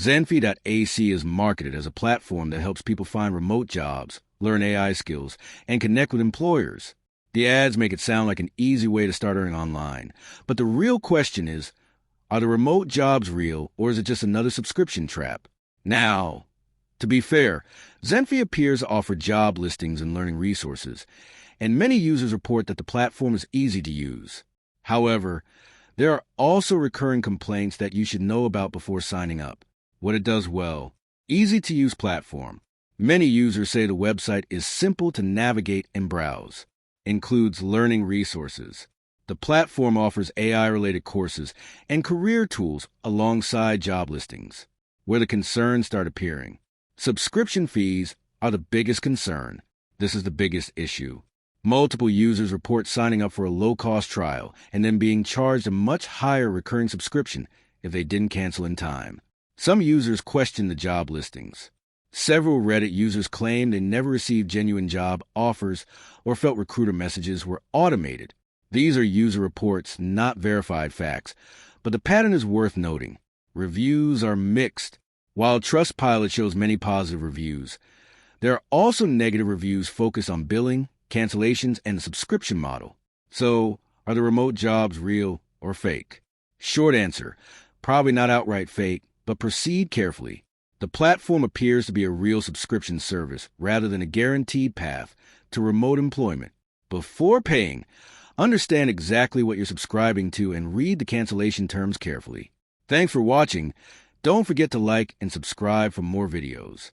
Zenfy.ac is marketed as a platform that helps people find remote jobs, learn AI skills, and connect with employers. The ads make it sound like an easy way to start earning online. But the real question is, are the remote jobs real, or is it just another subscription trap? Now, to be fair, Zenfy appears to offer job listings and learning resources, and many users report that the platform is easy to use. However, there are also recurring complaints that you should know about before signing up. What it does well: easy-to-use platform. Many users say the website is simple to navigate and browse. Includes learning resources. The platform offers AI-related courses and career tools alongside job listings. Where the concerns start appearing: subscription fees are the biggest concern. This is the biggest issue. Multiple users report signing up for a low-cost trial and then being charged a much higher recurring subscription if they didn't cancel in time. Some users question the job listings. Several Reddit users claim they never received genuine job offers or felt recruiter messages were automated. These are user reports, not verified facts, but the pattern is worth noting. Reviews are mixed. While Trustpilot shows many positive reviews, there are also negative reviews focused on billing, cancellations, and the subscription model. So, are the remote jobs real or fake? Short answer: probably not outright fake, but proceed carefully. The platform appears to be a real subscription service rather than a guaranteed path to remote employment. Before paying, understand exactly what you're subscribing to and read the cancellation terms carefully. Thanks for watching. Don't forget to like and subscribe for more videos.